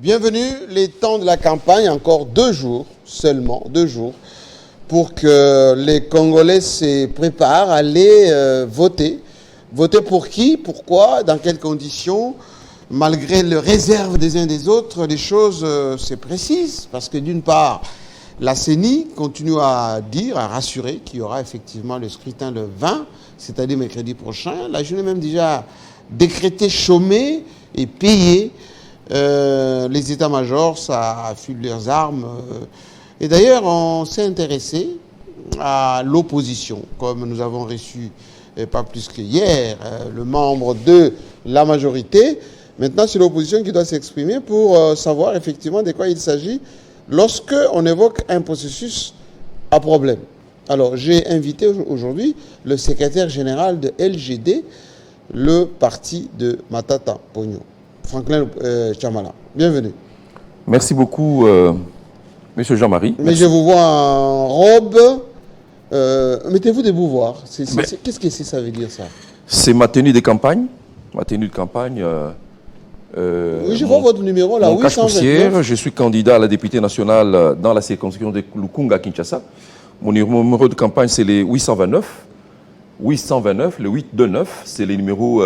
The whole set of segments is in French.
Bienvenue, les temps de la campagne, encore 2 jours, seulement 2 jours, pour que les Congolais se préparent à aller voter. Voter pour qui, pourquoi, dans quelles conditions? Malgré les réserves des uns des autres, les choses, c'est précis, parce que d'une part, la CENI continue à dire, à rassurer qu'il y aura effectivement le scrutin le 20, c'est-à-dire mercredi prochain. La journée même déjà décrété chômé et payé. Les états-majors, ça affûte leurs armes. Et d'ailleurs, on s'est intéressé à l'opposition, comme nous avons reçu, pas plus que hier, le membre de la majorité. Maintenant, c'est l'opposition qui doit s'exprimer pour savoir effectivement de quoi il s'agit lorsque on évoque un processus à problème. Alors, j'ai invité aujourd'hui le secrétaire général de LGD, le parti de Matata Ponyo, Franklin Chamala. Bienvenue. Merci beaucoup, Monsieur Jean-Marie. Mais je vous vois en robe. Mettez-vous debout voir. Qu'est-ce que ça veut dire, ça? C'est ma tenue de campagne. Ma tenue de campagne. Oui, je vois votre numéro là. Mon cache-poussière. Je suis candidat à la députée nationale dans la circonscription de Lukunga, Kinshasa. Mon numéro de campagne, c'est les 829. 829, le 829, c'est le numéro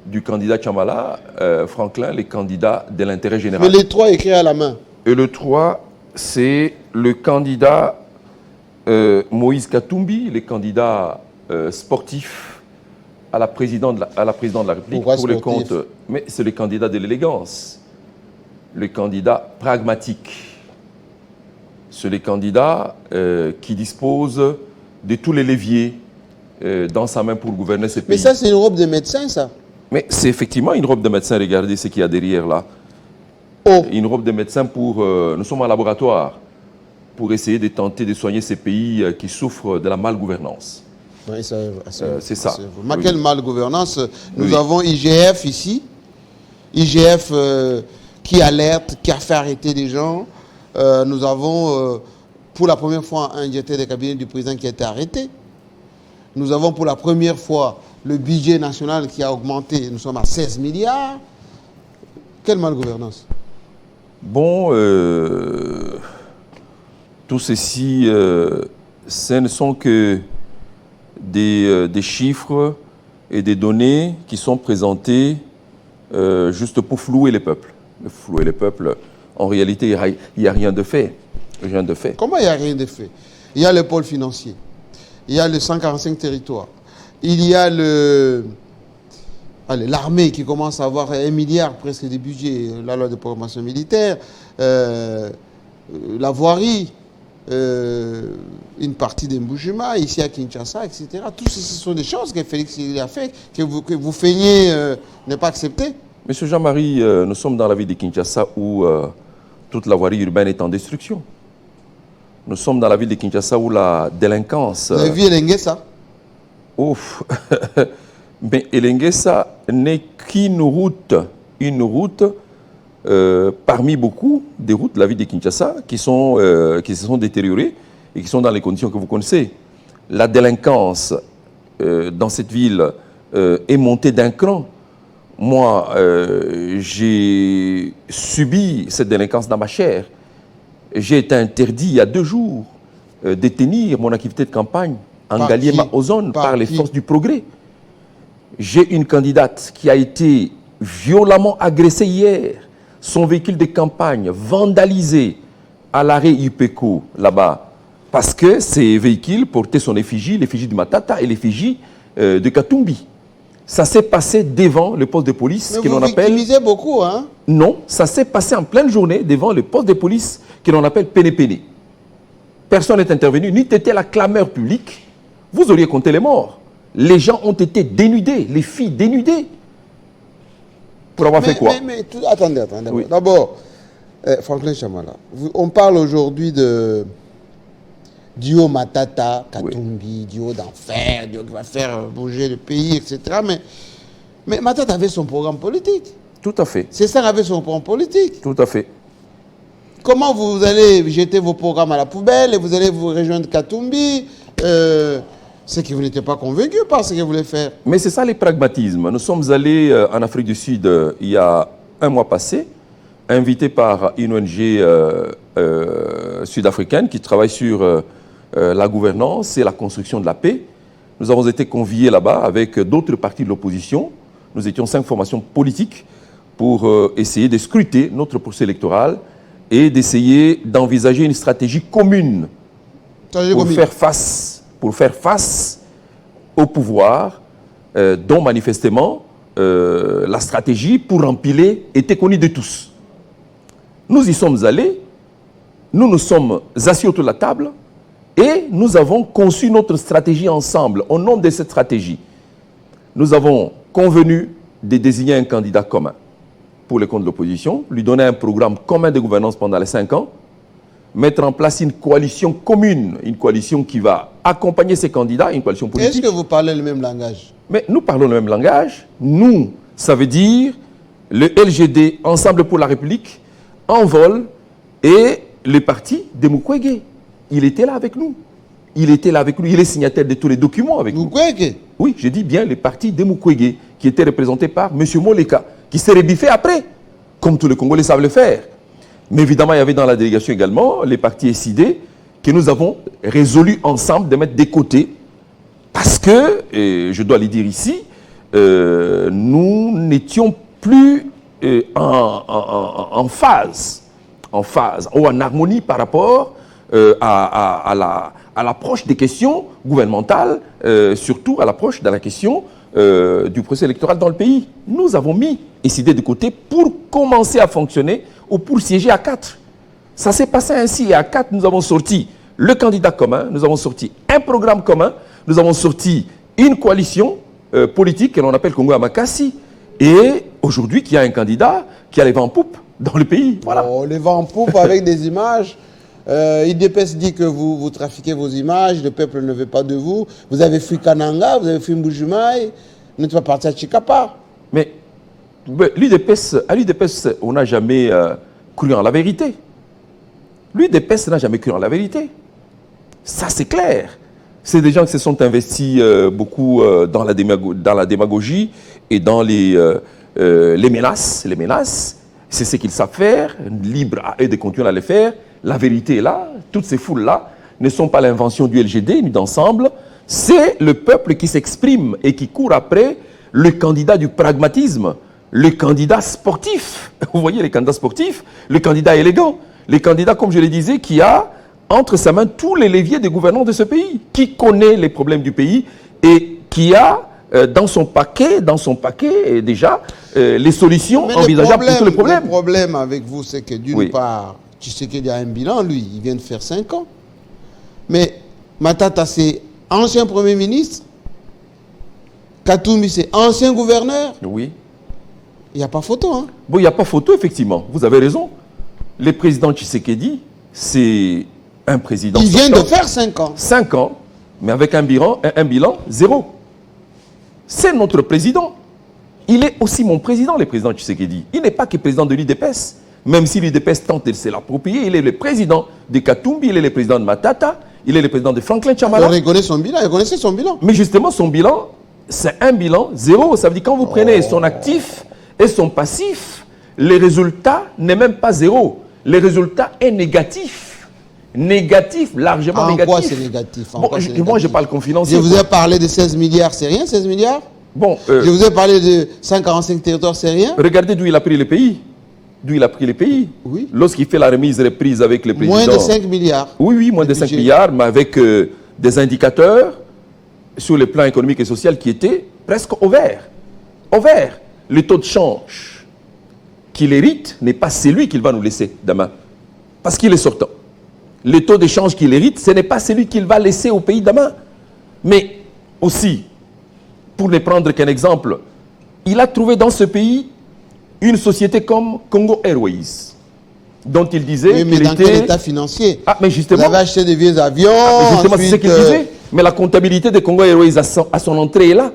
du candidat Chamala, Franklin, les candidats de l'intérêt général. Mais les 3 écrits à la main. Et le 3, c'est le candidat Moïse Katumbi, les candidats sportifs à la présidente de la République. Pourquoi pour les sportif? comptes. Mais c'est le candidat de l'élégance, le candidat pragmatique. C'est le candidat qui dispose de tous les leviers dans sa main pour gouverner ce pays. Mais ça, c'est une robe de médecin, ça? Mais c'est effectivement une robe de médecin. Regardez ce qu'il y a derrière là. Oh. Une robe de médecin pour... nous sommes en laboratoire pour essayer de tenter de soigner ces pays qui souffrent de la malgouvernance. Oui, c'est ça. Mais quelle malgouvernance? Nous Oui. avons IGF ici. IGF qui alerte, qui a fait arrêter des gens. Nous avons pour la première fois un directeur de cabinet du président qui a été arrêté. Nous avons pour la première fois le budget national qui a augmenté. Nous sommes à 16 milliards. Quelle malgouvernance? Bon, tout ceci, ce ne sont que des chiffres et des données qui sont présentées juste pour flouer les peuples. Flouer les peuples, en réalité, il n'y a rien de fait. Rien de fait. Comment il n'y a rien de fait? Il y a le pôle financier. Il y a les 145 territoires. Il y a l'armée qui commence à avoir 1 milliard presque de budget, la loi de programmation militaire, la voirie, une partie des Mbushima, ici à Kinshasa, etc. Tout ce sont des choses que Félix a fait, que vous feignez ne pas accepter. Monsieur Jean-Marie, nous sommes dans la ville de Kinshasa où toute la voirie urbaine est en destruction. Nous sommes dans la ville de Kinshasa où la délinquance... Vous avez vu Elengesa? Ouf. Mais Elengesa n'est qu'une route, parmi beaucoup des routes de la ville de Kinshasa qui se sont détériorées et qui sont dans les conditions que vous connaissez. La délinquance dans cette ville est montée d'un cran. Moi, j'ai subi cette délinquance dans ma chair. J'ai été interdit il y a 2 jours de tenir mon activité de campagne en Galiema-Ozone par les forces du progrès. J'ai une candidate qui a été violemment agressée hier, son véhicule de campagne vandalisé à l'arrêt UPECO là-bas, parce que ces véhicules portaient son effigie, l'effigie de Matata et l'effigie de Katumbi. Ça s'est passé devant le poste de police que l'on appelle... Vous victimisez beaucoup, hein? Non, ça s'est passé en pleine journée devant le poste de police que l'on appelle Péné-Péné. Personne n'est intervenu, ni était la clameur publique. Vous auriez compté les morts. Les gens ont été dénudés, les filles dénudées. Pour avoir fait quoi? Attendez. Oui. D'abord, Franklin Chamala, on parle aujourd'hui de duo Matata, Katumbi, oui. Duo d'enfer, duo qui va faire bouger le pays, etc. Mais Matata avait son programme politique. Tout à fait. C'est ça avait son programme politique. Tout à fait. Comment vous allez jeter vos programmes à la poubelle et vous allez vous rejoindre Katumbi c'est que vous n'étiez pas convaincu par ce qu'il voulait faire. Mais c'est ça le pragmatisme. Nous sommes allés en Afrique du Sud il y a un mois passé invité par une ONG sud-africaine qui travaille sur la gouvernance et la construction de la paix. Nous avons été conviés là-bas avec d'autres partis de l'opposition. Nous étions 5 formations politiques pour essayer de scruter notre processus électoral et d'essayer d'envisager une stratégie commune pour faire face au pouvoir dont manifestement la stratégie pour empiler était connue de tous. Nous y sommes allés, nous nous sommes assis autour de la table et nous avons conçu notre stratégie ensemble. Au nom de cette stratégie, nous avons convenu de désigner un candidat commun pour les comptes de l'opposition, lui donner un programme commun de gouvernance pendant les 5 ans, mettre en place une coalition commune, une coalition qui va accompagner ces candidats, une coalition politique. Est-ce que vous parlez le même langage? Mais nous parlons le même langage. Nous, ça veut dire le LGD, Ensemble pour la République, Envol et le parti de Mukwege. Il était là avec nous. Il était là avec nous. Il est signataire de tous les documents avec nous. Mukwege? Oui, je dis bien le parti de Mukwege, qui était représenté par M. Moleka, qui s'est rebiffé après, comme tous les Congolais savent le faire. Mais évidemment, il y avait dans la délégation également les partis SID que nous avons résolu ensemble de mettre de côté parce que, et je dois le dire ici, nous n'étions plus en phase ou en harmonie par rapport à l'approche des questions gouvernementales, surtout à l'approche de la question du processus électoral dans le pays. Nous avons mis SID de côté pour commencer à fonctionner ou pour siéger à 4. Ça s'est passé ainsi et à 4, nous avons sorti le candidat commun, nous avons sorti un programme commun, nous avons sorti une coalition politique que l'on appelle Congo Amakasi et aujourd'hui qui a un candidat qui a les vents en poupe dans le pays. Voilà. Oh, les vents en poupe avec des images. IDPS dit que vous trafiquez vos images, le peuple ne veut pas de vous. Vous avez fui Kananga, vous avez fui Mbujimaï, vous n'êtes pas parti à Chikapa. Mais à l'UDPS, on n'a jamais cru en la vérité. L'UDPS n'a jamais cru en la vérité. Ça, c'est clair. C'est des gens qui se sont investis beaucoup dans la démagogie et dans les menaces. Les menaces, c'est ce qu'ils savent faire, libre à eux de continuer à le faire. La vérité est là. Toutes ces foules-là ne sont pas l'invention du LGD ni d'ensemble. C'est le peuple qui s'exprime et qui court après le candidat du pragmatisme, le candidat sportif. Vous voyez, les candidats sportifs, le candidat élégant, le candidat, comme je le disais, qui a entre sa main tous les leviers des gouvernants de ce pays, qui connaît les problèmes du pays et qui a dans son paquet déjà les solutions envisageables pour tous les problèmes. Le problème avec vous, c'est que d'une part, Tshisekedi a un bilan, lui, il vient de faire 5 ans. Mais Matata, c'est ancien Premier ministre. Katumbi, c'est ancien gouverneur. Oui. Il n'y a pas photo, hein? Bon, il n'y a pas photo, effectivement. Vous avez raison. Le président Tshisekedi, c'est un président... Il vient de faire 5 ans. 5 ans, mais avec un bilan 0. C'est notre président. Il est aussi mon président, le président Tshisekedi. Il n'est pas que président de l'UDPS. Même si l'UDPS tente de se l'approprier, il est le président de Katumbi, il est le président de Matata, il est le président de Franklin Chamala. On reconnaît son bilan, il reconnaissait son bilan. Mais justement, son bilan, c'est un bilan 0. Ça veut dire quand vous prenez son actif et son passif, le résultat n'est même pas 0. Le résultat est négatif. Négatif, largement négatif. En quoi c'est négatif? Moi, je parle confidentiel. Je vous ai parlé de 16 milliards, c'est rien, 16 milliards? Bon, je vous ai parlé de 145 territoires, c'est rien? Regardez d'où il a pris le pays. D'où il a pris les pays. Oui. Lorsqu'il fait la remise reprise avec le président. Moins de 5 milliards. Oui, moins de 5 milliards, mais avec des indicateurs sur le plan économique et social qui étaient presque au vert. Au vert. Le taux de change qu'il hérite n'est pas celui qu'il va nous laisser demain. Parce qu'il est sortant. Le taux de change qu'il hérite, ce n'est pas celui qu'il va laisser au pays demain. Mais aussi, pour ne prendre qu'un exemple, il a trouvé dans ce pays une société comme Congo Airways, dont il disait mais dans quel état financier? Ah, mais justement... Vous avez acheté des vieux avions, justement, c'est ce qu'il disait. Mais la comptabilité de Congo Airways à son entrée est là.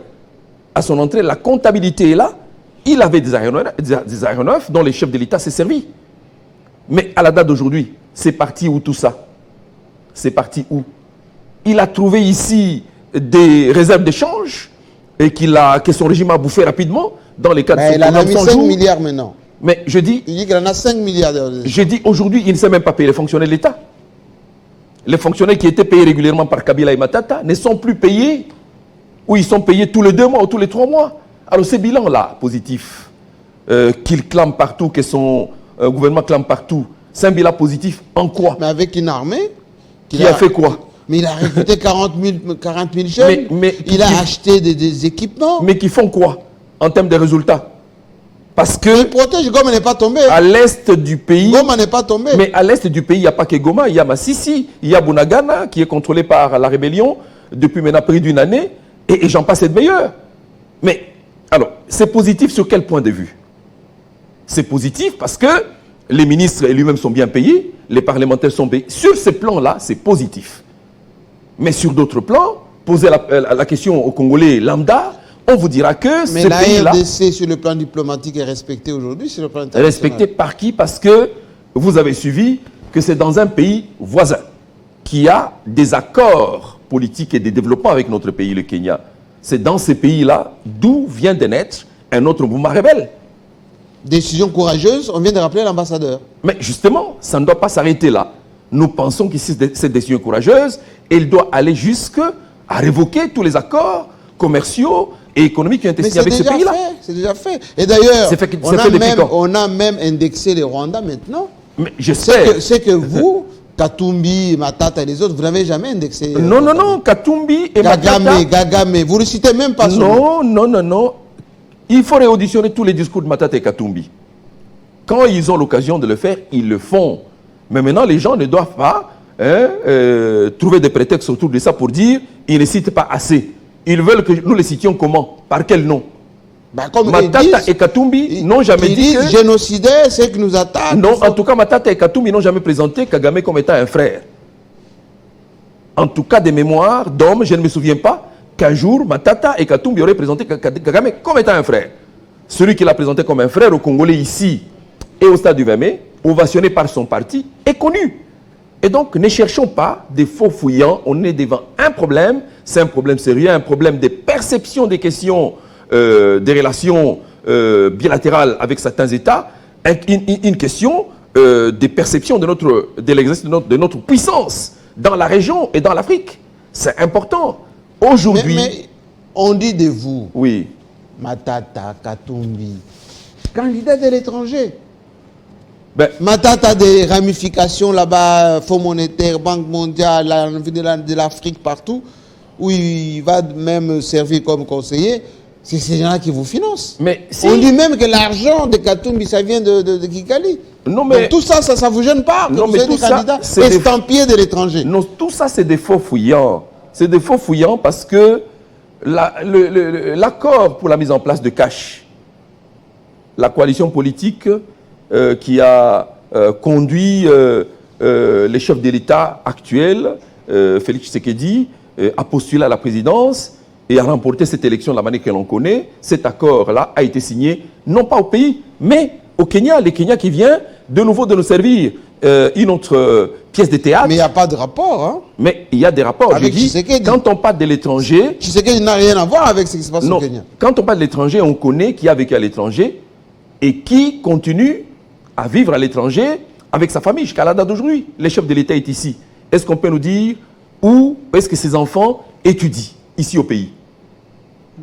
À son entrée, la comptabilité est là. Il avait des aéronefs dont les chefs de l'État s'est servi. Mais à la date d'aujourd'hui, c'est parti où tout ça? C'est parti où? Il a trouvé ici des réserves d'échange et que son régime a bouffé rapidement dans les cas de son il en a mis 5 milliards maintenant. Mais je dis... Il dit qu'il en a 5 milliards d'euros. Je dis aujourd'hui, il ne sait même pas payer les fonctionnaires de l'État. Les fonctionnaires qui étaient payés régulièrement par Kabila et Matata ne sont plus payés, ou ils sont payés tous les 2 mois ou tous les 3 mois. Alors ces bilans-là, positifs, qu'il clame partout, que son gouvernement clame partout, c'est un bilan positif en quoi? Mais avec une armée qui a fait quoi? Mais il a recruté 40 000 jeunes, il a acheté des équipements. Mais qui font quoi en termes de résultats? Parce que... Il protège, Goma n'est pas tombé. À l'est du pays... Goma n'est pas tombé. Mais à l'est du pays, il n'y a pas que Goma, il y a Massissi, il y a Bunagana, qui est contrôlé par la rébellion depuis maintenant près d'une année, et j'en passe et de meilleur. Mais, alors, c'est positif sur quel point de vue? C'est positif parce que les ministres eux-mêmes sont bien payés, les parlementaires sont payés. Sur ces plans-là, c'est positif. Mais sur d'autres plans, poser la question aux Congolais lambda, on vous dira que mais ce la pays-là... RDC sur le plan diplomatique est respectée aujourd'hui sur le plan international. Respectée par qui? Parce que vous avez suivi que c'est dans un pays voisin qui a des accords politiques et de développement avec notre pays, le Kenya. C'est dans ces pays-là d'où vient de naître un autre mouvement rebelle. Décision courageuse, on vient de rappeler l'ambassadeur. Mais justement, ça ne doit pas s'arrêter là. Nous pensons qu'ici, cette décision courageuse, elle doit aller jusqu'à révoquer tous les accords commerciaux et économiques qui ont été signés avec ce pays-là. C'est déjà fait. Et d'ailleurs, on a même indexé les Rwandais maintenant. Mais je sais. C'est que vous, Katumbi, Matata et les autres, vous n'avez jamais indexé. Non, non, non, Katumbi et Matata. Gagame, vous ne citez même pas son nom. Non, non, non. Il faut réauditionner tous les discours de Matata et Katumbi. Quand ils ont l'occasion de le faire, ils le font. Mais maintenant, les gens ne doivent pas trouver des prétextes autour de ça pour dire qu'ils ne citent pas assez. Ils veulent que nous les citions comment? Par quel nom? Comme Matata et Katumbi n'ont jamais dit que... génocidaires, c'est que nous attaquent. Non, en tout cas, Matata et Katumbi n'ont jamais présenté Kagame comme étant un frère. En tout cas, des mémoires d'hommes, je ne me souviens pas qu'un jour, Matata et Katumbi auraient présenté Kagame comme étant un frère. Celui qui l'a présenté comme un frère aux Congolais ici et au stade du 20 mai, ovationné par son parti, est connu. Et donc, ne cherchons pas des faux fouillants. On est devant un problème. C'est un problème sérieux, un problème de perception des questions, des relations bilatérales avec certains États. Une question des perceptions de l'exercice de notre puissance dans la région et dans l'Afrique. C'est important. Aujourd'hui... Mais on dit de vous, oui. Matata, Katumbi, candidat de l'étranger. Matata a des ramifications là-bas, Fonds monétaire, Banque mondiale, de l'Afrique, partout, où il va même servir comme conseiller. C'est ces gens-là qui vous financent. Mais si... On dit même que l'argent de Katumbi, ça vient de Kigali. Non, mais... Donc, tout ça, ça ne vous gêne pas que vous êtes des candidats estampillés de l'étranger. Non, tout ça, c'est des faux fouillants. C'est des faux fouillants parce que l'accord pour la mise en place de cash, la coalition politique qui a conduit les chefs de l'État actuels, Félix Tshisekedi, a postulé à la présidence et a remporté cette élection de la manière que l'on connaît. Cet accord-là a été signé, non pas au pays, mais au Kenya. Le Kenya qui vient de nouveau de nous servir une autre pièce de théâtre. Mais il n'y a pas de rapport. Hein? Mais il y a des rapports. Je dis, quand on parle de l'étranger... Tshisekedi n'a rien à voir avec ce qui se passe au Kenya. Quand on parle de l'étranger, on connaît qui a vécu à l'étranger et qui continue à vivre à l'étranger avec sa famille jusqu'à la date d'aujourd'hui. Le chef de l'État est ici. Est-ce qu'on peut nous dire où est-ce que ses enfants étudient ici au pays?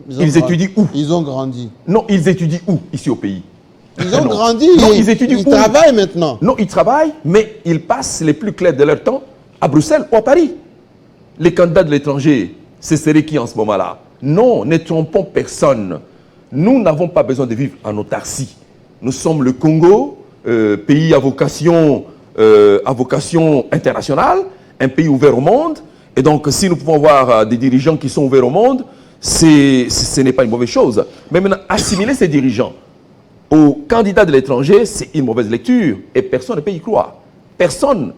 Ils étudient où? Ils ont grandi. Non, ils étudient où ici au pays? Ils ont grandi. Non, ils étudient où? Ils travaillent maintenant. Non, ils travaillent, mais ils passent les plus clairs de leur temps à Bruxelles ou à Paris. Les candidats de l'étranger, ce serait qui en ce moment-là? Non, ne trompons personne. Nous n'avons pas besoin de vivre en autarcie. Nous sommes le Congo, pays à vocation internationale, un pays ouvert au monde. Et donc, si nous pouvons avoir des dirigeants qui sont ouverts au monde, ce n'est pas une mauvaise chose. Mais maintenant, assimiler ces dirigeants aux candidats de l'étranger, c'est une mauvaise lecture. Et personne ne peut y croire. Personne,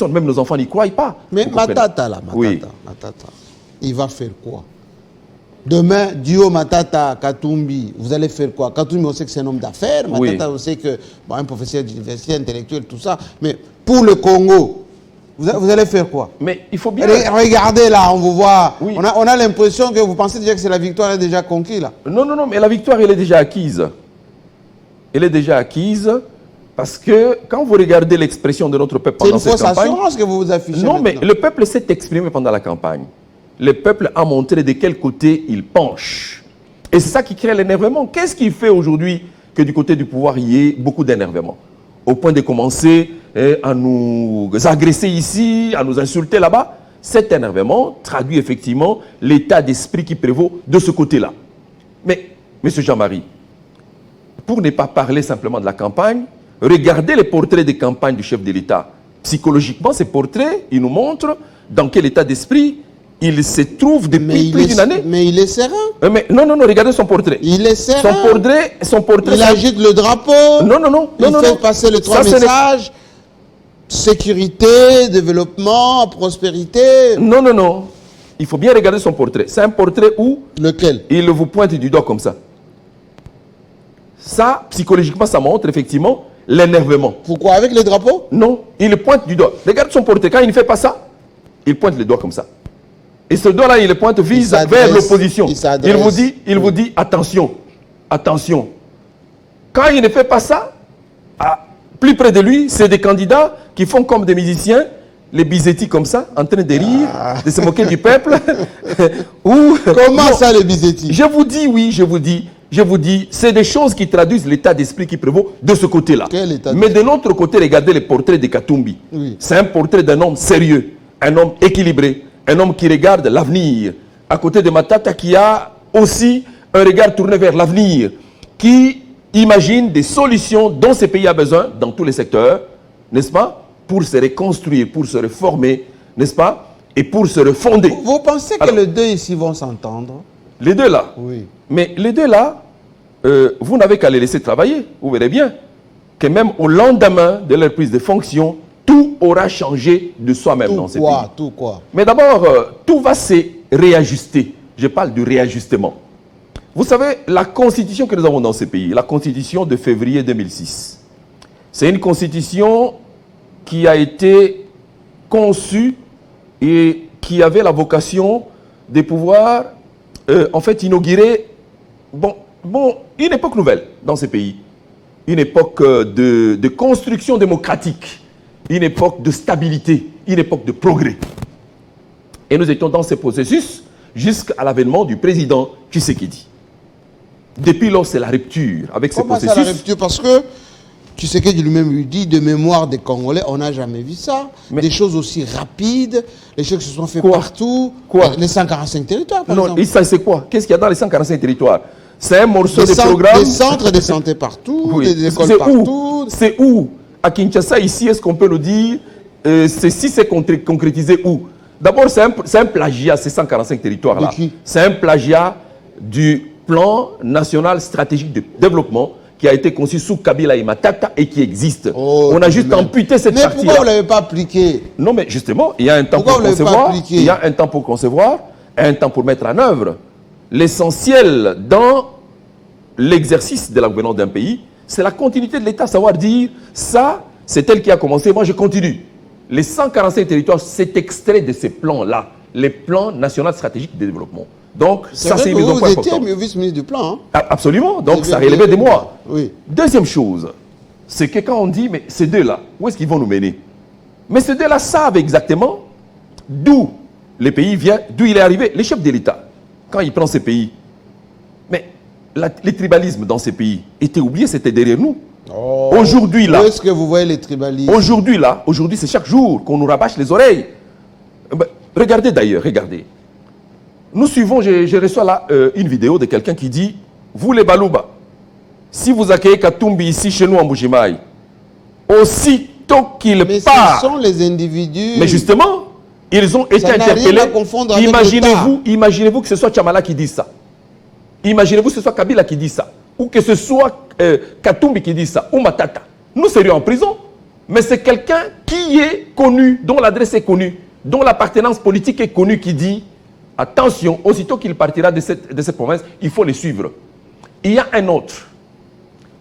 même nos enfants n'y croient pas. Mais Matata, oui. Matata, il va faire quoi? Demain, Dio, Matata, Katumbi, vous allez faire quoi? Katumbi, on sait que c'est un homme d'affaires. Matata, on sait que un professeur d'université, intellectuel, tout ça. Mais pour le Congo, vous allez faire quoi? Mais il faut bien... Regardez là, on vous voit. Oui. On a l'impression que vous pensez déjà que c'est la victoire est déjà conquise là. Non, non, non, mais la victoire, elle est déjà acquise. elle est déjà acquise parce que quand vous regardez l'expression de notre peuple pendant cette campagne... C'est une fausse assurance que vous vous affichez Non, maintenant. mais le peuple s'est exprimé pendant la campagne. Le peuple a montré de quel côté il penche. Et c'est ça qui crée l'énervement. Qu'est-ce qui fait aujourd'hui que du côté du pouvoir, il y ait beaucoup d'énervement? Au point de commencer à nous agresser ici, à nous insulter là-bas. Cet énervement traduit effectivement l'état d'esprit qui prévaut de ce côté-là. Mais, M. Jean-Marie, pour ne pas parler simplement de la campagne, regardez les portraits de campagne du chef de l'État. Psychologiquement, ces portraits, ils nous montrent dans quel état d'esprit il se trouve depuis plus d'une année. Mais il est serein. Non, regardez son portrait. Il est serein. Son portrait. Il agite le drapeau. Non. Il fait passer les trois messages. Sécurité, développement, prospérité. Non. Il faut bien regarder son portrait. C'est un portrait où... Lequel? Il vous pointe du doigt comme ça. Ça, psychologiquement, ça montre effectivement l'énervement. Pourquoi? Avec les drapeaux? Non, il pointe du doigt. Regarde son portrait. Quand il ne fait pas ça, il pointe les doigts comme ça. Et ce doigt-là, il pointe vise vers l'opposition. Il vous dit attention, attention. Quand il ne fait pas ça, plus près de lui, c'est des candidats qui font comme des musiciens, les bisetti comme ça, en train de rire, de se moquer du peuple. Comment ça, les bisetti? Je vous dis, oui, je vous dis, c'est des choses qui traduisent l'état d'esprit qui prévaut de ce côté-là. Mais de l'autre côté, regardez les portraits de Katumbi. Oui. C'est un portrait d'un homme sérieux, un homme équilibré, un homme qui regarde l'avenir. À côté de Matata, qui a aussi un regard tourné vers l'avenir, qui imagine des solutions dont ce pays a besoin dans tous les secteurs, n'est-ce pas, pour se reconstruire, pour se réformer, n'est-ce pas, et pour se refonder. Vous pensez que les deux ici vont s'entendre? Les deux là? Oui. Mais les deux là, vous n'avez qu'à les laisser travailler. Vous verrez bien que même au lendemain de leur prise de fonction, tout aura changé de soi-même dans ce pays. Tout quoi? Mais d'abord, tout va se réajuster. Je parle du réajustement. Vous savez, la constitution que nous avons dans ce pays, la constitution de février 2006, c'est une constitution qui a été conçue et qui avait la vocation de pouvoir, en fait, inaugurer une époque nouvelle dans ce pays. Une époque de construction démocratique, une époque de stabilité, une époque de progrès. Et nous étions dans ce processus jusqu'à l'avènement du président Tshisekedi. Depuis lors, c'est la rupture avec ce processus. Comment c'est la rupture? Parce que Tshisekedi lui-même lui dit, de mémoire des Congolais, on n'a jamais vu ça. Mais des choses aussi rapides, les choses qui se sont faites partout. Les 145 territoires, par exemple. Non, c'est quoi? Qu'est-ce qu'il y a dans les 145 territoires? C'est un morceau de programme. Des centres de santé partout, oui. des écoles partout. C'est où? À Kinshasa, ici, est-ce qu'on peut le dire? Si c'est concrétisé où? D'abord, c'est un plagiat, ces 145 territoires-là. C'est un plagiat du plan national stratégique de développement qui a été conçu sous Kabila et Matata et qui existe. On a juste amputé cette partie-là. Mais pourquoi vous ne l'avez pas appliqué? Non, mais justement, il y a un temps pour concevoir, il y a un temps pour concevoir et un temps pour mettre en œuvre. L'essentiel dans l'exercice de la gouvernance d'un pays, c'est la continuité de l'État, savoir dire, ça, c'est elle qui a commencé, moi je continue. Les 145 territoires, c'est extrait de ces plans-là, les plans nationaux stratégiques de développement. Donc, ça c'est une mise au point importante. Vous étiez vice-ministre du plan. Hein? Absolument, donc ça relevait de moi. Oui. Deuxième chose, c'est que quand on dit, mais ces deux-là, où est-ce qu'ils vont nous mener? Mais ces deux-là savent exactement d'où le pays vient, d'où il est arrivé. Les chefs de l'État, quand ils prennent ces pays, mais les tribalismes dans ces pays étaient oubliés, c'était derrière nous. Aujourd'hui là, où est-ce que vous voyez les tribalismes? Aujourd'hui c'est chaque jour qu'on nous rabâche les oreilles. Regardez d'ailleurs, regardez. Nous suivons, je reçois là une vidéo de quelqu'un qui dit, vous les Balouba, si vous accueillez Katumbi ici chez nous en Bujimaï, aussitôt qu'il part... ce sont les individus... Mais justement, ils ont été interpellés. Imaginez-vous que ce soit Tchamala qui dit ça. Imaginez-vous que ce soit Kabila qui dit ça. Ou que ce soit Katumbi qui dit ça. Ou Matata. Nous serions en prison. Mais c'est quelqu'un qui est connu, dont l'adresse est connue, dont l'appartenance politique est connue, qui dit attention, aussitôt qu'il partira de cette province, il faut les suivre. Il y a un autre,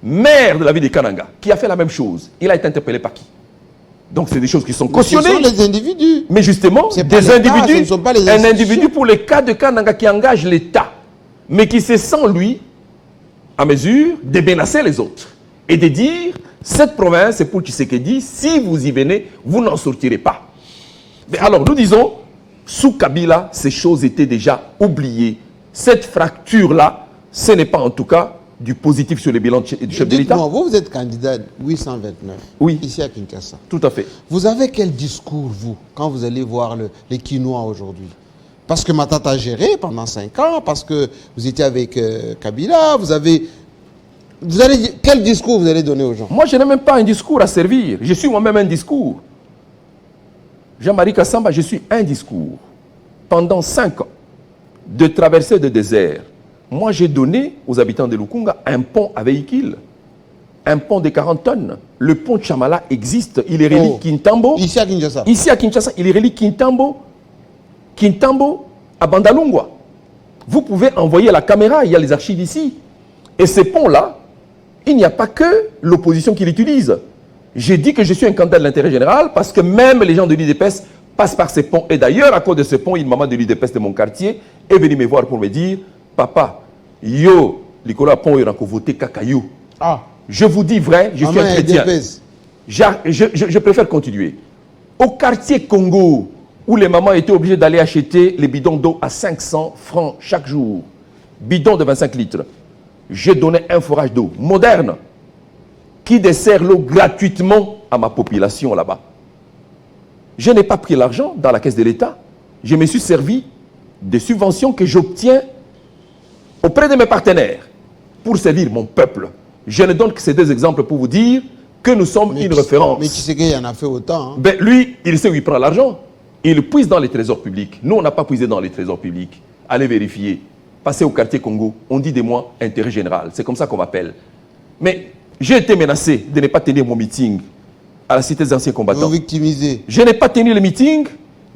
maire de la ville de Kananga, qui a fait la même chose. Il a été interpellé par qui? Donc c'est des choses qui sont cautionnées. Ce sont les individus. Mais justement, des individus, ce ne sont pas les un individu pour les cas de Kananga qui engage l'État, mais qui se sent, lui, à mesure de menacer les autres. et de dire cette province c'est pour Tshisekedi, si vous y venez, vous n'en sortirez pas. Mais alors nous disons, sous Kabila, ces choses étaient déjà oubliées. Cette fracture-là, ce n'est pas en tout cas du positif sur le bilan du chef de l'État. Vous êtes candidat 829, oui, ici à Kinshasa. Tout à fait. Vous avez quel discours, vous, quand vous allez voir les Quinois aujourd'hui? Parce que Matata a géré pendant 5 ans, parce que vous étiez avec Kabila, quel discours vous allez donner aux gens? Moi, je n'ai même pas un discours à servir. Je suis moi-même un discours. Jean-Marie Kassamba, je suis un discours. Pendant 5 ans, de traverser le désert, moi, j'ai donné aux habitants de Lukunga un pont à véhicule. Un pont de 40 tonnes. Le pont de Chamala existe. Il est relié Kintambo. Ici à Kinshasa. Ici à Kinshasa, il est relié Kintambo à Bandalungwa. Vous pouvez envoyer la caméra, il y a les archives ici. Et ces ponts-là, il n'y a pas que l'opposition qui l'utilise. J'ai dit que je suis un candidat de l'intérêt général parce que même les gens de l'UDPS passent par ces ponts. Et d'ailleurs, à cause de ce pont, une maman de l'UDPS de mon quartier est venue me voir pour me dire « Papa, yo, Nicolas Pont, il a voté Kakayou. » Je vous dis vrai, je suis un chrétien. Je préfère continuer. Au quartier Congo, où les mamans étaient obligées d'aller acheter les bidons d'eau à 500 francs chaque jour, bidons de 25 litres, j'ai donné un forage d'eau moderne qui dessert l'eau gratuitement à ma population là-bas. Je n'ai pas pris l'argent dans la caisse de l'État. Je me suis servi des subventions que j'obtiens auprès de mes partenaires pour servir mon peuple. Je ne donne que ces 2 exemples pour vous dire que nous sommes une référence. Mais Tshisekedi en a fait autant. Hein. Ben, lui, il sait où il prend l'argent. Il puise dans les trésors publics. Nous, on n'a pas puisé dans les trésors publics. Allez vérifier. Passez au quartier Congo. On dit de moi intérêt général. C'est comme ça qu'on m'appelle. Mais j'ai été menacé de ne pas tenir mon meeting à la cité des anciens combattants. Vous victimisez. Je n'ai pas tenu le meeting,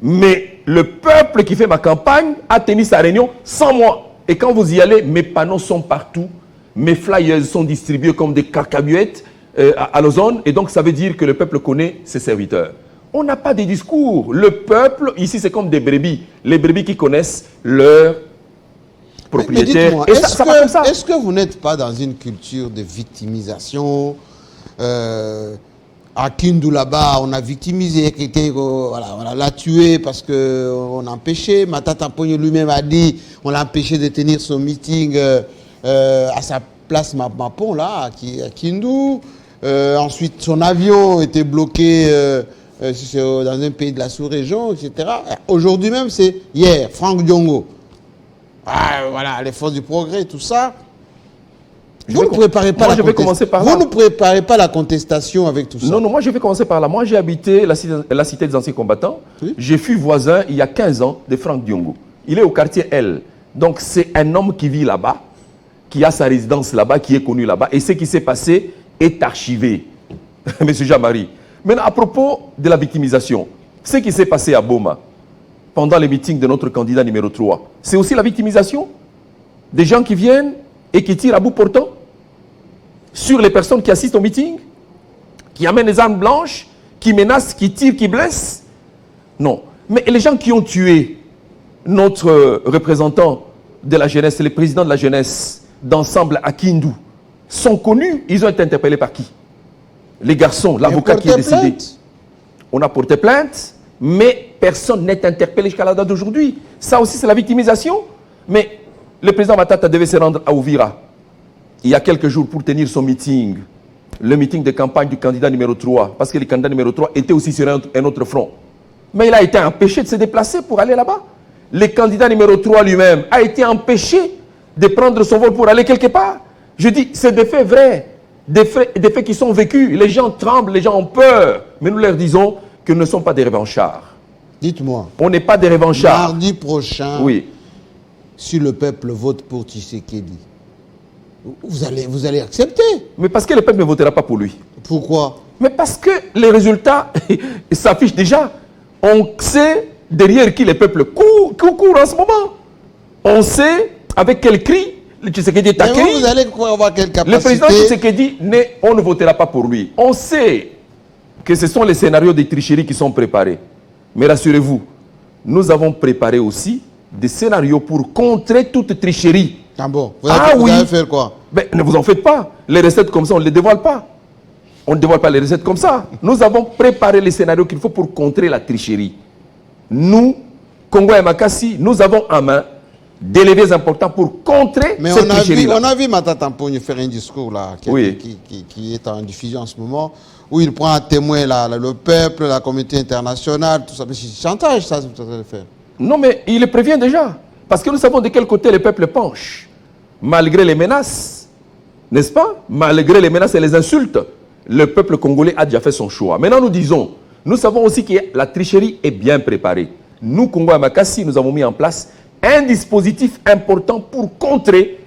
mais le peuple qui fait ma campagne a tenu sa réunion sans moi. Et quand vous y allez, mes panneaux sont partout. Mes flyers sont distribués comme des carcabuettes à l'ozone. Et donc, ça veut dire que le peuple connaît ses serviteurs. On n'a pas de discours. Le peuple, ici, c'est comme des brebis. Les brebis qui connaissent leurs propriétaires. Mais est-ce que vous n'êtes pas dans une culture de victimisation? À Kindu, là-bas, on a victimisé, on l'a tué parce qu'on a empêché. Matata Ponyo lui-même a dit on l'a empêché de tenir son meeting à sa place Mapon, là, à Kindu. Ensuite, son avion était bloqué dans un pays de la sous-région, etc. Aujourd'hui même, c'est hier, Franck Diongo. Voilà, les forces du progrès, tout ça. Vous ne préparez pas Vous ne préparez pas la contestation avec tout ça. Non, moi je vais commencer par là. Moi j'ai habité la cité des anciens combattants. Oui. Je fus voisin il y a 15 ans de Franck Diongo. Il est au quartier L. Donc c'est un homme qui vit là-bas, qui a sa résidence là-bas, qui est connu là-bas. Et ce qui s'est passé est archivé. Monsieur Jean-Marie. Maintenant, à propos de la victimisation, ce qui s'est passé à Boma, pendant les meetings de notre candidat numéro 3, c'est aussi la victimisation des gens qui viennent et qui tirent à bout portant sur les personnes qui assistent au meeting, qui amènent les armes blanches, qui menacent, qui tirent, qui blessent. Non. Mais les gens qui ont tué notre représentant de la jeunesse, le président de la jeunesse d'ensemble à Kindu, sont connus. Ils ont été interpellés par qui? Les garçons, l'avocat qui est décédé. On a porté plainte, mais personne n'est interpellé jusqu'à la date d'aujourd'hui. Ça aussi, c'est la victimisation. Mais le président Matata devait se rendre à Ouvira il y a quelques jours pour tenir son meeting, le meeting de campagne du candidat numéro 3, parce que le candidat numéro 3 était aussi sur un autre front. Mais il a été empêché de se déplacer pour aller là-bas. Le candidat numéro 3 lui-même a été empêché de prendre son vol pour aller quelque part. Je dis, c'est des faits vrais, des faits qui sont vécus. Les gens tremblent, les gens ont peur. Mais nous leur disons que nous ne sommes pas des revanchards. Dites-moi. On n'est pas des revanchards. Mardi prochain, oui. Si le peuple vote pour Tshisekedi, vous allez accepter. Mais parce que le peuple ne votera pas pour lui. Pourquoi? Mais parce que les résultats s'affichent déjà. On sait derrière qui le peuple court en ce moment. On sait avec quel cri le Tshisekedi est acquis. Vous allez avoir quelle capacité? Le président Tshisekedi, on ne votera pas pour lui. On sait que ce sont les scénarios de tricherie qui sont préparés. Mais rassurez-vous, nous avons préparé aussi des scénarios pour contrer toute tricherie. Ah bon? Vous Oui. avez fait quoi? Ben, ne vous en faites pas. Les recettes comme ça, on ne les dévoile pas. On ne dévoile pas les recettes comme ça. Nous avons préparé les scénarios qu'il faut pour contrer la tricherie. Nous, Congo et Makassi, nous avons en main des leviers importants pour contrer cette tricherie-là. On a vu Matata Mponyo faire un discours là, qui est en diffusion en ce moment, où il prend à témoin le peuple, la communauté internationale, tout ça. Mais c'est chantage, ça, vous allez faire. Non, mais il le prévient déjà. Parce que nous savons de quel côté le peuple penche. Malgré les menaces, n'est-ce pas? Malgré les menaces et les insultes, le peuple congolais a déjà fait son choix. Maintenant, nous disons, nous savons aussi que la tricherie est bien préparée. Nous, Congo et Makassi, nous avons mis en place un dispositif important pour contrer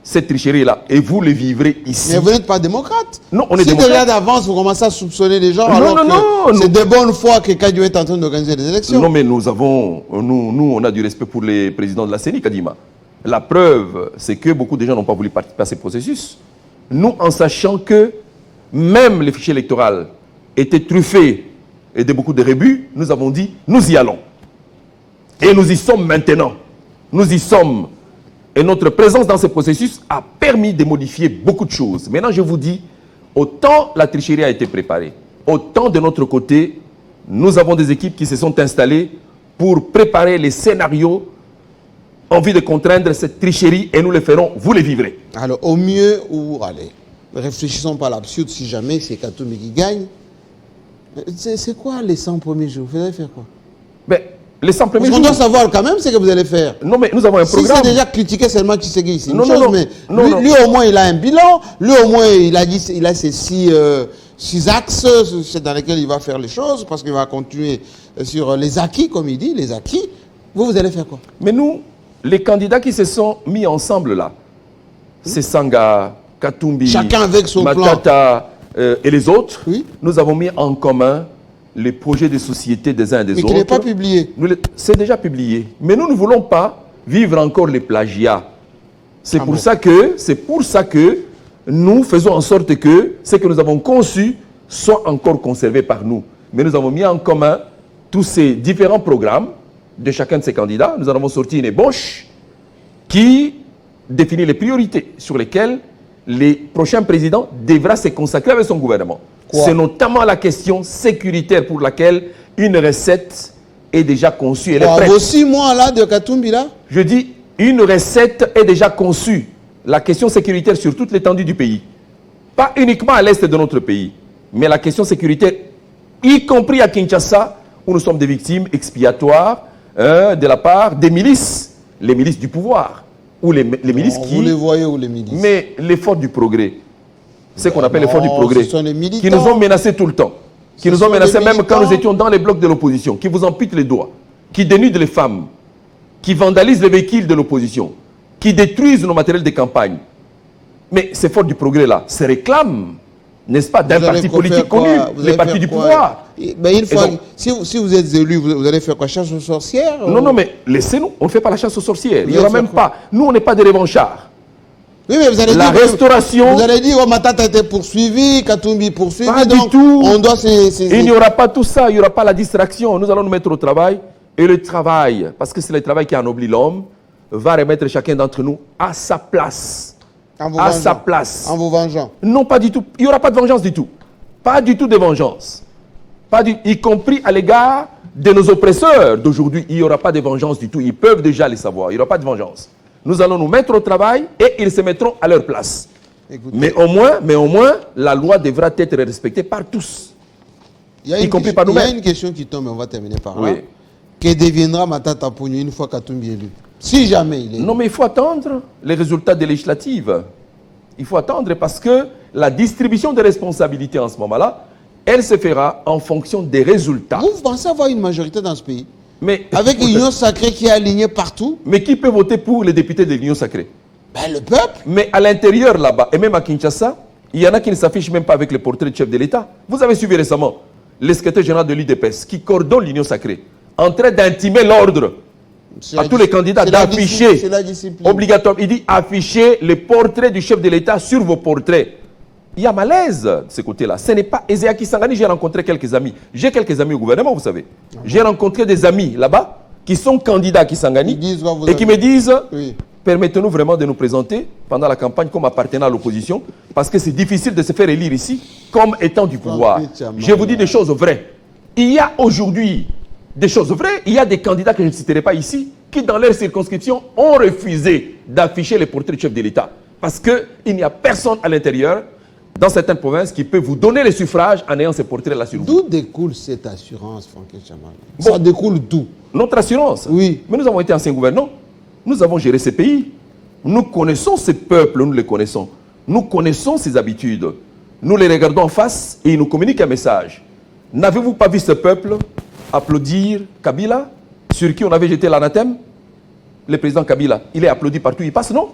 cette tricherie-là. Et vous le vivrez ici. Mais vous n'êtes pas démocrate. Non, on est si démocrate. déjà d'avance, vous commencez à soupçonner les gens, Non, c'est de bonne foi que Kadiou est en train d'organiser des élections. Non, mais nous, on a du respect pour les présidents de la CENI, Kadima. La preuve, c'est que beaucoup de gens n'ont pas voulu participer à ces processus. Nous, en sachant que même les fichiers électoraux étaient truffés et de beaucoup de rébus, nous avons dit, nous y allons. Et nous y sommes maintenant. Nous y sommes. Et notre présence dans ce processus a permis de modifier beaucoup de choses. Maintenant, je vous dis, autant la tricherie a été préparée, autant de notre côté, nous avons des équipes qui se sont installées pour préparer les scénarios envie de contraindre cette tricherie et nous le ferons, vous les vivrez. Alors, au mieux, allez, réfléchissons pas à l'absurde, si jamais c'est Katumbi qui gagne. C'est quoi les 100 premiers jours? Vous allez faire quoi? Ben, les 100 premiers jours... On doit savoir quand même ce que vous allez faire. Non, mais nous avons un programme. Si c'est déjà critiqué seulement Tshisekedi, c'est une non, chose, non, mais non, lui, au moins, il a un bilan. Lui, au moins, il a ses six axes dans lesquels il va faire les choses, parce qu'il va continuer sur les acquis, comme il dit, les acquis. Vous allez faire quoi? Mais nous, les candidats qui se sont mis ensemble là, c'est Sanga, Katumbi, chacun avec son Matata et les autres, oui. Nous avons mis en commun les projets de société des uns et des autres. Mais qui n'est pas publié. C'est déjà publié. Mais nous ne voulons pas vivre encore les plagiats. C'est pour ça que nous faisons en sorte que ce que nous avons conçu soit encore conservé par nous. Mais nous avons mis en commun tous ces différents programmes de chacun de ces candidats. Nous en avons sorti une ébauche qui définit les priorités sur lesquelles les prochains présidents devront se consacrer avec son gouvernement. C'est notamment la question sécuritaire pour laquelle une recette est déjà conçue. Elle est prête. Vos 6 mois là de Katumbi là? Je dis, une recette est déjà conçue. La question sécuritaire sur toute l'étendue du pays. Pas uniquement à l'est de notre pays, mais la question sécuritaire, y compris à Kinshasa, où nous sommes des victimes expiatoires de la part des milices, les milices du pouvoir. Ou les milices qui... Vous les voyez où les milices? Mais l'effort du progrès. C'est qu'on appelle l'effort du progrès. Ce sont les militants. Qui nous ont menacés tout le temps. Qui nous ont menacés même quand nous étions dans les blocs de l'opposition. Qui vous amputent les doigts. Qui dénudent les femmes. Qui vandalisent les véhicules de l'opposition. Qui détruisent nos matériels de campagne. Mais ces forces du progrès-là se réclament, n'est-ce pas, d'un parti politique connu, les partis du pouvoir. Mais une fois, donc, si vous êtes élu, vous allez faire quoi? Chasse aux sorcières? Non, mais laissez-nous, on ne fait pas la chasse aux sorcières. Il n'y aura même pas. Nous, on n'est pas des revanchards. Oui, mais vous allez la dire, restauration... Vous allez dire, oh, Matata a été poursuivi, Katumbi poursuivi, pas donc du tout. on doit Il n'y aura pas tout ça, il n'y aura pas la distraction. Nous allons nous mettre au travail. Et le travail, parce que c'est le travail qui ennoblit l'homme, va remettre chacun d'entre nous à sa place. À sa place. En vous vengeant? Non, pas du tout. Il n'y aura pas de vengeance du tout. Pas du tout de vengeance. Y compris à l'égard de nos oppresseurs d'aujourd'hui. Il n'y aura pas de vengeance du tout. Ils peuvent déjà les savoir. Il n'y aura pas de vengeance. Nous allons nous mettre au travail et ils se mettront à leur place. Écoutez, mais au moins, la loi devra être respectée par tous. Y compris par nous-mêmes. Il y a une question qui tombe et on va terminer par là. Oui. Que deviendra Matata Mponyo une fois Katumbi est élu? Si jamais il est élu. Non, mais il faut attendre les résultats des législatives. Il faut attendre parce que la distribution des responsabilités en ce moment-là, elle se fera en fonction des résultats. Vous pensez avoir une majorité dans ce pays? Mais, avec l'Union sacrée qui est alignée partout? Mais qui peut voter pour les députés de l'Union sacrée? Ben, le peuple. Mais à l'intérieur là-bas, et même à Kinshasa, il y en a qui ne s'affichent même pas avec le portrait de chef de l'État. Vous avez suivi récemment le secrétaire général de l'UDPS qui coordonne l'Union sacrée, en train d'intimer l'ordre à tous les candidats d'afficher obligatoire. Il dit afficher le portrait du chef de l'État sur vos portraits. Il y a malaise de ce côté-là. Ce n'est pas Ezea Kisangani. J'ai rencontré quelques amis. J'ai quelques amis au gouvernement, vous savez. J'ai rencontré des amis là-bas qui sont candidats à Kisangani et qui me disent permettez-nous vraiment de nous présenter pendant la campagne comme appartenant à l'opposition, parce que c'est difficile de se faire élire ici comme étant du pouvoir. Je vous dis des choses vraies. Il y a aujourd'hui des choses vraies, il y a des candidats que je ne citerai pas ici, qui dans leur circonscription ont refusé d'afficher les portraits du chef de l'État. Parce qu'il n'y a personne à l'intérieur, dans certaines provinces, qui peut vous donner les suffrages en ayant ces portraits-là sur vous. D'où découle cette assurance, Franck Chamala? Ça découle d'où? Notre assurance. Oui. Mais nous avons été anciens gouvernants. Nous avons géré ces pays. Nous connaissons ces peuples, nous les connaissons. Nous connaissons ces habitudes. Nous les regardons en face et ils nous communiquent un message. N'avez-vous pas vu ce peuple applaudir Kabila, sur qui on avait jeté l'anathème? Le président Kabila, il est applaudi partout, il passe, non?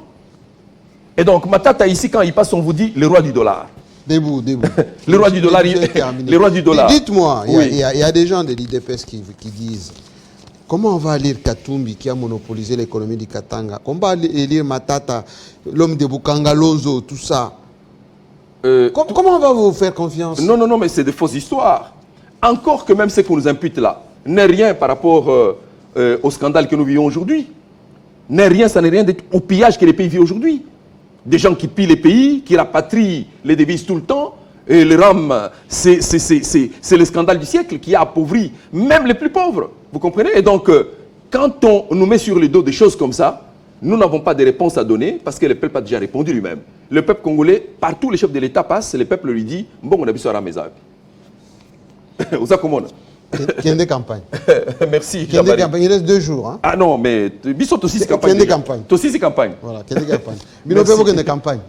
Et donc, Matata, ici, quand il passe, on vous dit le roi du dollar. Debout, debout. Le roi du dollar, le roi du dollar. Dites-moi, il Oui. y a des gens de l'IDPS qui disent comment on va lire Katumbi qui a monopolisé l'économie du Katanga? Comment on va lire Matata, l'homme de Bukangalonzo, tout ça? Comment on va vous faire confiance? Non, non, non, mais c'est des fausses histoires. Encore que même ce qu'on nous impute là n'est rien par rapport au scandale que nous vivons aujourd'hui. N'est rien, ça n'est rien au pillage que les pays vivent aujourd'hui. Des gens qui pillent les pays, qui rapatrient les devises tout le temps, et le RAM, c'est le scandale du siècle qui a appauvri même les plus pauvres. Vous comprenez? Et donc, quand on nous met sur le dos des choses comme ça, nous n'avons pas de réponse à donner parce que le peuple a déjà répondu lui-même. Le peuple congolais, partout les chefs de l'État passent, le peuple lui dit « Bon, on a vu ça à la maison. » Vous savez comment? Qui a des campagnes. Merci. Qui a des campagnes. Il reste 2 jours. Hein? Ah non, mais Bissot aussi c'est campagne. Qui a des campagnes. Toi aussi c'est campagne. Voilà, qui a des campagnes. Mais nous avons des campagnes.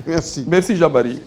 Merci. Merci Jean-Marie.